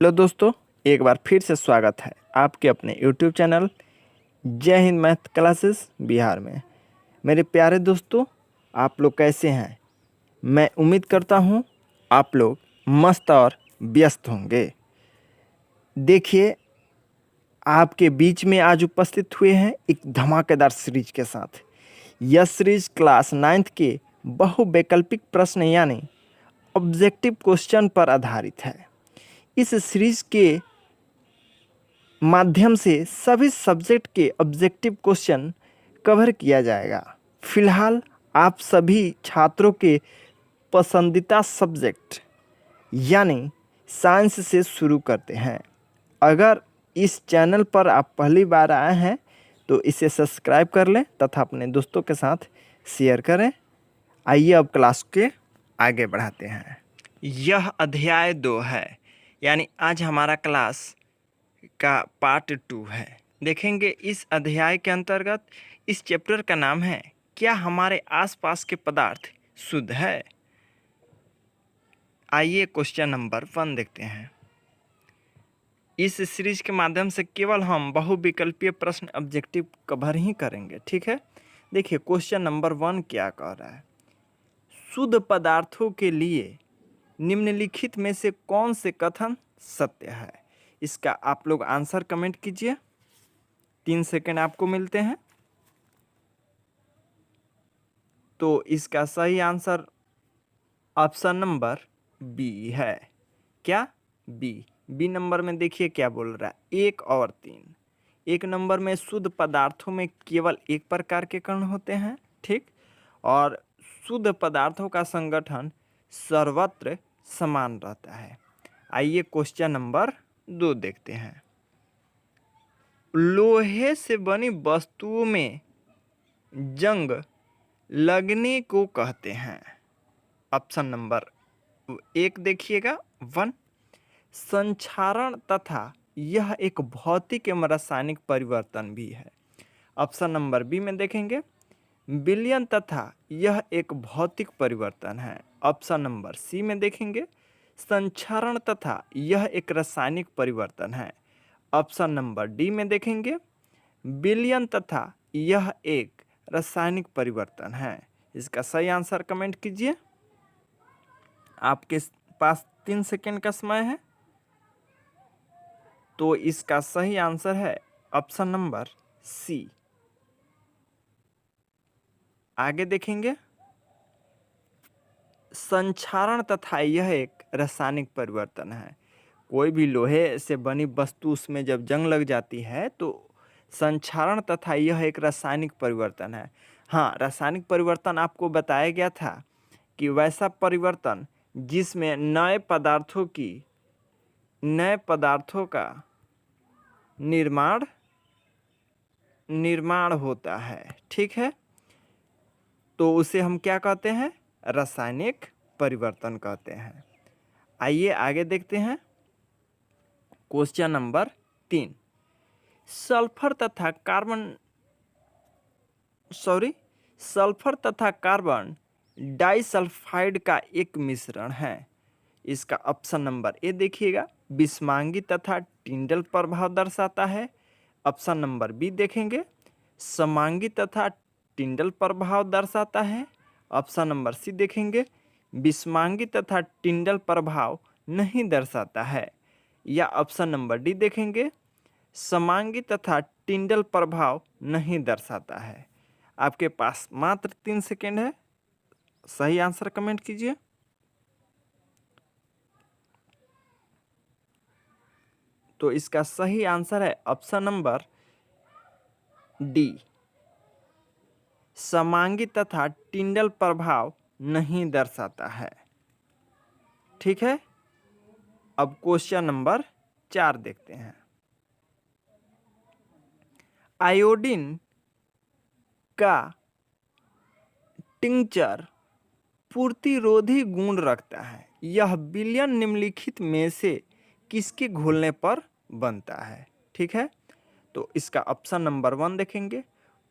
Hello दोस्तों, एक बार फिर से स्वागत है आपके अपने यूट्यूब चैनल जय हिंद मैथ क्लासेस बिहार में। मेरे प्यारे दोस्तों, आप लोग कैसे हैं? मैं उम्मीद करता हूं आप लोग मस्त और व्यस्त होंगे। देखिए, आपके बीच में आज उपस्थित हुए हैं एक धमाकेदार सीरीज के साथ। यह सीरीज क्लास 9th के बहुवैकल्पिक प्रश्न यानी ऑब्जेक्टिव क्वेश्चन पर आधारित है। इस सीरीज के माध्यम से सभी सब्जेक्ट के ऑब्जेक्टिव क्वेश्चन कवर किया जाएगा। फिलहाल आप सभी छात्रों के पसंदीदा सब्जेक्ट यानी साइंस से शुरू करते हैं। अगर इस चैनल पर आप पहली बार आए हैं तो इसे सब्सक्राइब कर लें तथा अपने दोस्तों के साथ शेयर करें। आइए अब क्लास के आगे बढ़ाते हैं। यह अध्याय 2 है, यानी आज हमारा क्लास का पार्ट 2 है। देखेंगे इस अध्याय के अंतर्गत इस चैप्टर का नाम है क्या हमारे आसपास के पदार्थ शुद्ध है। आइए क्वेश्चन नंबर 1 देखते हैं। इस सीरीज के माध्यम से केवल हम बहुविकल्पीय प्रश्न ऑब्जेक्टिव कवर ही करेंगे, ठीक है। देखिए क्वेश्चन नंबर 1 क्या कह रहा है। शुद्ध पदार्थों के लिए निम्नलिखित में से कौन से कथन सत्य है। इसका आप लोग आंसर कमेंट कीजिए। 3 सेकंड आपको मिलते हैं। तो इसका सही आंसर ऑप्शन नंबर बी है। क्या? बी नंबर में देखिए क्या बोल रहा है, 1 और 3। 1 नंबर में शुद्ध पदार्थों में केवल एक प्रकार के कण होते हैं, ठीक। और शुद्ध पदार्थों का संगठन सर्वत्र समान रहता है। आइए क्वेश्चन नंबर 2 देखते हैं। लोहे से बनी वस्तुओं में जंग लगने को कहते हैं। ऑप्शन नंबर 1 देखिएगा 1, संक्षारण तथा यह एक भौतिक एवं रासायनिक परिवर्तन भी है। ऑप्शन नंबर बी में देखेंगे विलयन तथा यह एक भौतिक परिवर्तन है। ऑप्शन नंबर सी में देखेंगे संक्षारण तथा यह एक रासायनिक परिवर्तन है। ऑप्शन नंबर डी में देखेंगे विलयन तथा यह एक रासायनिक परिवर्तन है। इसका सही आंसर कमेंट कीजिए। आपके पास 3 सेकंड का समय है। तो इसका सही आंसर है ऑप्शन नंबर सी। आगे देखेंगे संक्षारण तथा यह एक रासायनिक परिवर्तन है। कोई भी लोहे से बनी वस्तु उसमें जब जंग लग जाती है तो संक्षारण तथा यह एक रासायनिक परिवर्तन है। हाँ, रासायनिक परिवर्तन आपको बताया गया था कि वैसा परिवर्तन जिसमें नए पदार्थों का निर्माण होता है, ठीक है। तो उसे हम क्या कहते हैं? रासायनिक परिवर्तन कहते हैं। आइए आगे देखते हैं क्वेश्चन नंबर 3। सल्फर तथा कार्बन डाइसल्फाइड का एक मिश्रण है। इसका ऑप्शन नंबर ए देखिएगा विषमांगी तथा टिंडल प्रभाव दर्शाता है। ऑप्शन नंबर बी देखेंगे समांगी तथा टिंडल प्रभाव दर्शाता है। ऑप्शन नंबर सी देखेंगे विषमांगी तथा टिंडल प्रभाव नहीं दर्शाता है। या ऑप्शन नंबर डी देखेंगे समांगी तथा टिंडल प्रभाव नहीं दर्शाता है। आपके पास मात्र 3 सेकेंड है। सही आंसर कमेंट कीजिए। तो इसका सही आंसर है ऑप्शन नंबर डी, समांगी तथा टिंडल प्रभाव नहीं दर्शाता है, ठीक है। अब क्वेश्चन नंबर 4 देखते हैं। आयोडीन का टिंचर पूर्तिरोधी गुण रखता है। यह विलयन निम्नलिखित में से किसके घोलने पर बनता है, ठीक है। तो इसका ऑप्शन नंबर 1 देखेंगे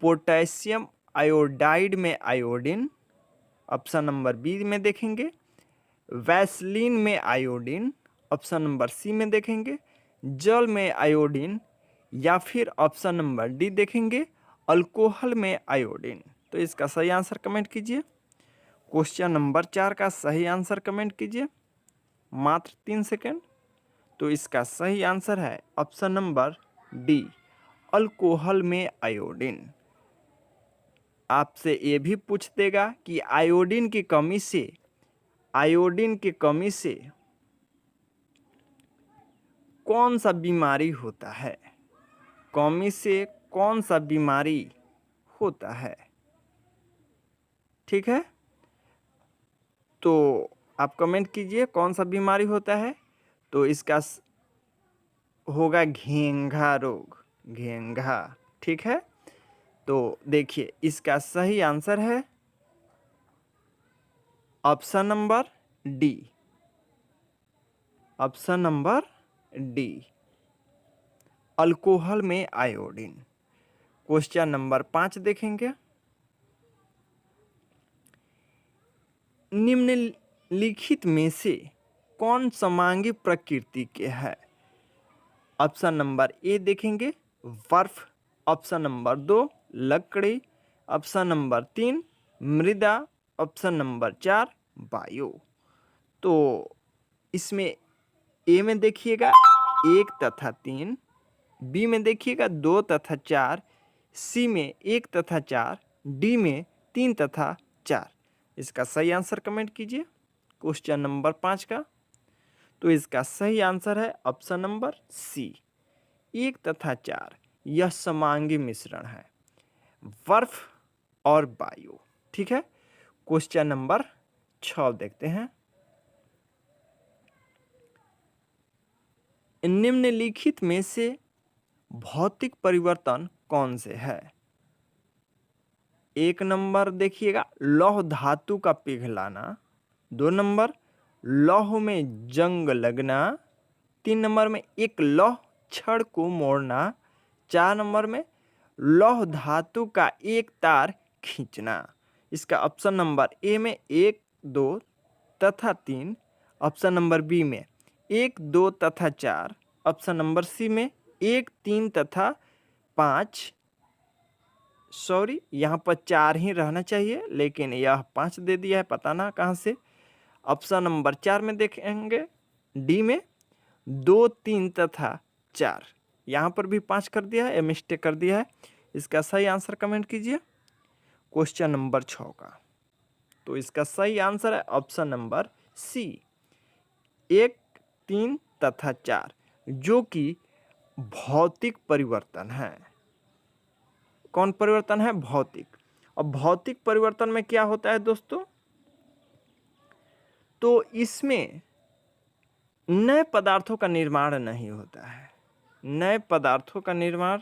पोटेशियम आयोडाइड में आयोडीन। ऑप्शन नंबर बी में देखेंगे वैसलीन में आयोडीन। ऑप्शन नंबर सी में देखेंगे जल में आयोडीन, या फिर ऑप्शन नंबर डी देखेंगे अल्कोहल में आयोडीन। तो इसका सही आंसर कमेंट कीजिए। क्वेश्चन नंबर 4 का सही आंसर कमेंट कीजिए, मात्र 3 सेकेंड। तो इसका सही आंसर है ऑप्शन नंबर डी, अल्कोहल में आयोडीन। आपसे ये भी पूछ देगा कि आयोडीन की कमी से कौन सा बीमारी होता है, कमी से कौन सा बीमारी होता है। ठीक है, तो आप कमेंट कीजिए कौन सा बीमारी होता है। तो इसका होगा घेंघा रोग, घेंघा। ठीक है, तो देखिए इसका सही आंसर है option number D, option number D, alcohol में आयोडीन। क्वेश्चन नंबर 5 देखेंगे, निम्नलिखित में से कौन समांगी प्रकृति के है। ऑप्शन नंबर ए देखेंगे बर्फ, ऑप्शन नंबर 2 लकड़ी, ऑप्शन नंबर 3 मृदा, ऑप्शन नंबर 4 वायु। तो इसमें ए में देखिएगा 1 तथा 3, बी में देखिएगा 2 तथा 4, सी में 1 तथा 4, डी में 3 तथा 4। इसका सही आंसर कमेंट कीजिए क्वेश्चन नंबर 5 का। तो इसका सही आंसर है ऑप्शन नंबर सी, 1 तथा 4। यह समांगी मिश्रण है, बर्फ और वायु। ठीक है, क्वेश्चन नंबर 6 देखते हैं, निम्नलिखित में से भौतिक परिवर्तन कौन से है। 1 नंबर देखिएगा लौह धातु का पिघलाना, 2 नंबर लौह में जंग लगना, 3 नंबर में एक लौह छड़ को मोड़ना, 4 नंबर में लौह धातु का एक तार खींचना। इसका ऑप्शन नंबर ए में 1, 2 तथा 3, ऑप्शन नंबर बी में 1, 2 तथा 4, ऑप्शन नंबर सी में 1, 3 तथा 5। सॉरी, यहाँ पर 4 ही रहना चाहिए, लेकिन यह 5 दे दिया है, पता ना कहाँ से। ऑप्शन नंबर 4 में देखेंगे डी में 2, 3 तथा 4, यहाँ पर भी 5 कर दिया है, मिस्टेक कर दिया है। इसका सही आंसर कमेंट कीजिए क्वेश्चन नंबर 6 का। तो इसका सही आंसर है ऑप्शन नंबर सी, 1, 3 तथा 4, जो कि भौतिक परिवर्तन है। कौन परिवर्तन है? भौतिक। और भौतिक परिवर्तन में क्या होता है दोस्तों? तो इसमें नए पदार्थों का निर्माण नहीं होता है, नए पदार्थों का निर्माण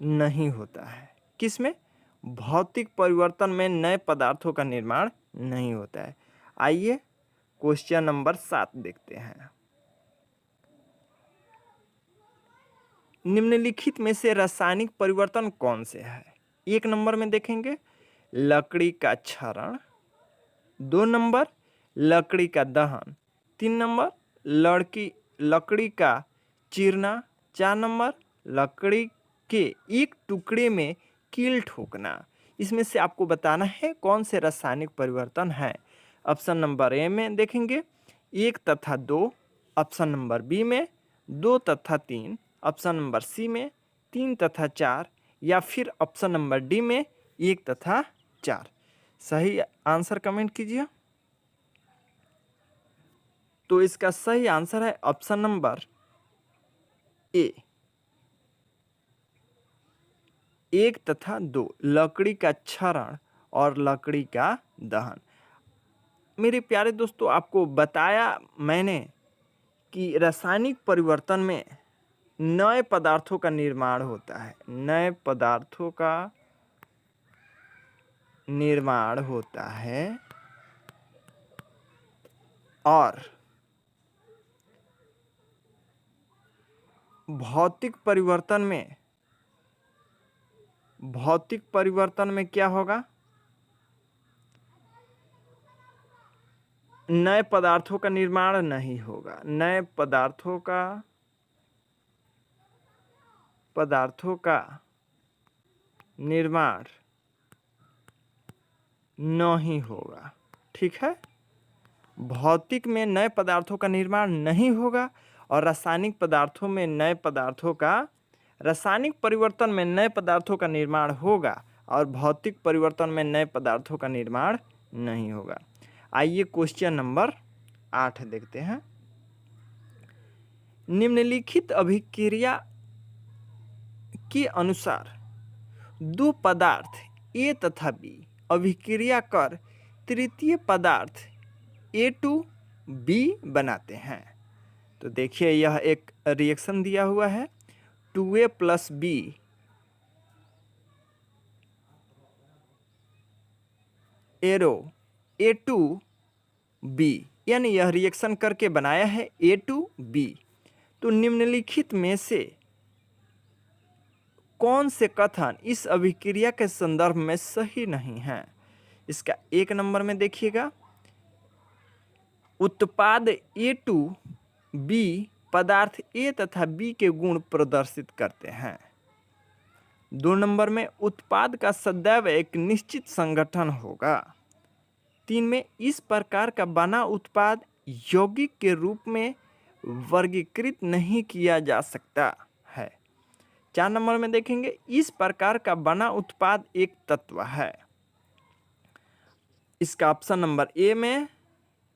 नहीं होता है। किसमें? भौतिक परिवर्तन में नए पदार्थों का निर्माण नहीं होता है। आइए क्वेश्चन नंबर 7 देखते हैं, निम्नलिखित में से रासायनिक परिवर्तन कौन से है। 1 नंबर में देखेंगे लकड़ी का क्षरण, 2 नंबर लकड़ी का दहन, 3 नंबर लकड़ी का चीरना, 4 नंबर लकड़ी के एक टुकड़े में कील ठोकना। इसमें से आपको बताना है कौन से रासायनिक परिवर्तन है। ऑप्शन नंबर ए में देखेंगे 1 तथा 2, ऑप्शन नंबर बी में 2 तथा 3, ऑप्शन नंबर सी में 3 तथा 4, या फिर ऑप्शन नंबर डी में 1 तथा 4। सही आंसर कमेंट कीजिए। तो इसका सही आंसर है ऑप्शन नंबर ए, 1 तथा 2, लकड़ी का क्षरण और लकड़ी का दहन। मेरे प्यारे दोस्तों, आपको बताया मैंने कि रासायनिक परिवर्तन में नए पदार्थों का निर्माण होता है, नए पदार्थों का निर्माण होता है, और भौतिक परिवर्तन में क्या होगा? नए पदार्थों का निर्माण नहीं होगा, नए पदार्थों का निर्माण नहीं होगा। ठीक है, भौतिक में नए पदार्थों का निर्माण नहीं होगा और रासायनिक पदार्थों में नए पदार्थों का, रासायनिक परिवर्तन में नए पदार्थों का निर्माण होगा और भौतिक परिवर्तन में नए पदार्थों का निर्माण नहीं होगा। आइए क्वेश्चन नंबर 8 देखते हैं। निम्नलिखित अभिक्रिया के अनुसार दो पदार्थ ए तथा बी अभिक्रिया कर तृतीय पदार्थ A2B बनाते हैं। तो देखिए यह एक रिएक्शन दिया हुआ है 2A + B एरो A2B, यानी यह रिएक्शन करके बनाया है A2B। तो निम्नलिखित में से कौन से कथन इस अभिक्रिया के संदर्भ में सही नहीं है? इसका 1 नंबर में देखिएगा, उत्पाद A2B पदार्थ A तथा B के गुण प्रदर्शित करते हैं। 2 नंबर में उत्पाद का सदैव एक निश्चित संगठन होगा। 3 में इस प्रकार का बना उत्पाद यौगिक के रूप में वर्गीकृत नहीं किया जा सकता है। 4 नंबर में देखेंगे, इस प्रकार का बना उत्पाद एक तत्व है। इसका ऑप्शन नंबर ए में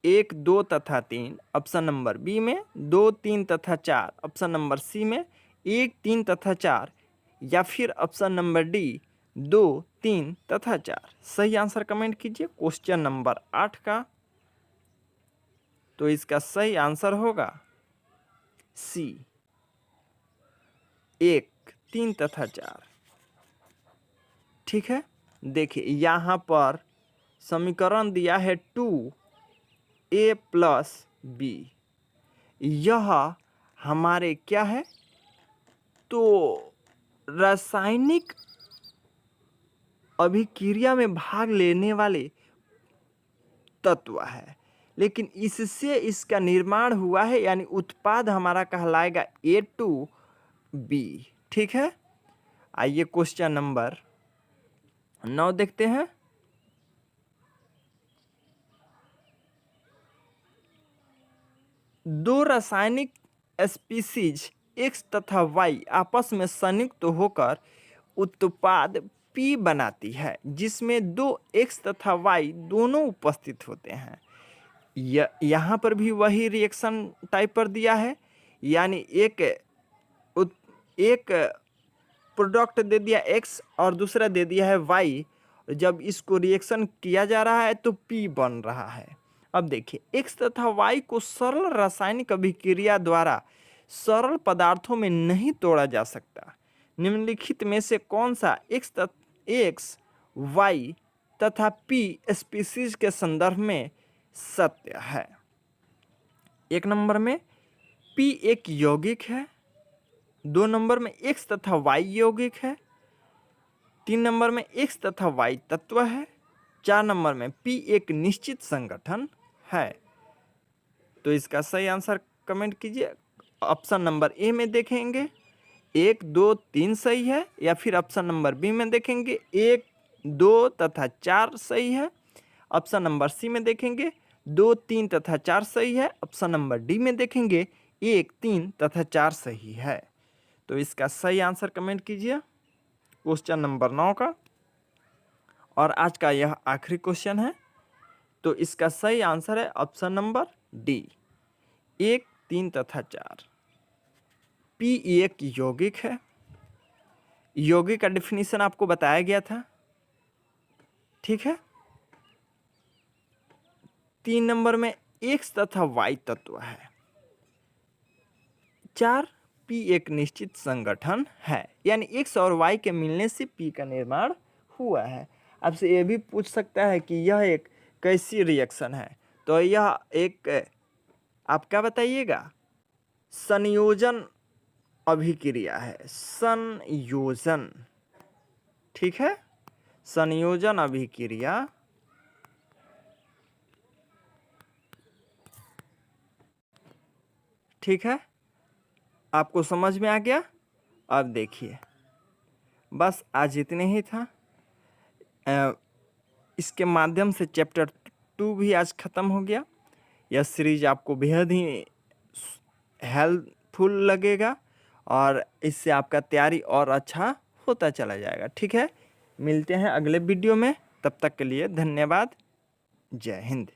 1, 2 तथा 3, ऑप्शन नंबर बी में 2, 3 तथा 4, ऑप्शन नंबर सी में 1, 3 तथा 4, या फिर ऑप्शन नंबर डी 2, 3 तथा 4। सही आंसर कमेंट कीजिए क्वेश्चन नंबर 8 का। तो इसका सही आंसर होगा सी 1, 3 तथा 4। ठीक है, देखिए यहाँ पर समीकरण दिया है 2A + B। यह हमारे क्या है, तो रासायनिक अभिक्रिया में भाग लेने वाले तत्व है, लेकिन इससे इसका निर्माण हुआ है, यानी उत्पाद हमारा कहलाएगा A2B। ठीक है, आइए क्वेश्चन नंबर 9 देखते हैं। दो रासायनिक स्पीसीज X तथा Y आपस में संयुक्त होकर उत्पाद P बनाती है, जिसमें दो X तथा Y दोनों उपस्थित होते हैं। यहाँ पर भी वही रिएक्शन टाइप पर दिया है, यानी एक प्रोडक्ट दे दिया X और दूसरा दे दिया है Y। जब इसको रिएक्शन किया जा रहा है तो P बन रहा है। अब देखिए X तथा Y को सरल रासायनिक अभिक्रिया द्वारा सरल पदार्थों में नहीं तोड़ा जा सकता। निम्नलिखित में से कौन सा X, Y तथा P स्पीसीज के संदर्भ में सत्य है? 1 नंबर में P एक यौगिक है, 2 नंबर में X तथा Y यौगिक है, 3 नंबर में X तथा Y तत्व है, 4 नंबर में P एक निश्चित संगठन है। तो इसका सही आंसर कमेंट कीजिए। ऑप्शन नंबर ए में देखेंगे 1, 2, 3 सही है, या फिर ऑप्शन नंबर बी में देखेंगे 1, 2 तथा 4 सही है, ऑप्शन नंबर सी में देखेंगे 2, 3 तथा 4 सही है, ऑप्शन नंबर डी में देखेंगे 1, 3 तथा 4 सही है। तो इसका सही आंसर कमेंट कीजिए क्वेश्चन नंबर 9 का। और आज का यह आखिरी क्वेश्चन है, तो इसका सही आंसर है ऑप्शन नंबर डी 1, 3 तथा 4। P एक यौगिक है, यौगिक का डेफिनेशन आपको बताया गया था। ठीक है, 3 नंबर में X तथा Y तत्व है, 4 P एक निश्चित संगठन है, यानी X और Y के मिलने से P का निर्माण हुआ है। आपसे यह भी पूछ सकता है कि यह एक कैसी रिएक्शन है, तो यह एक आप क्या बताइएगा, संयोजन अभिक्रिया है, संयोजन। ठीक है, संयोजन अभिक्रिया ठीक है, आपको समझ में आ गया। अब देखिए, बस आज इतने ही था। इसके माध्यम से चैप्टर 2 भी आज ख़त्म हो गया। यह सीरीज आपको बेहद ही हेल्पफुल लगेगा और इससे आपका तैयारी और अच्छा होता चला जाएगा। ठीक है, मिलते हैं अगले वीडियो में, तब तक के लिए धन्यवाद। जय हिंद।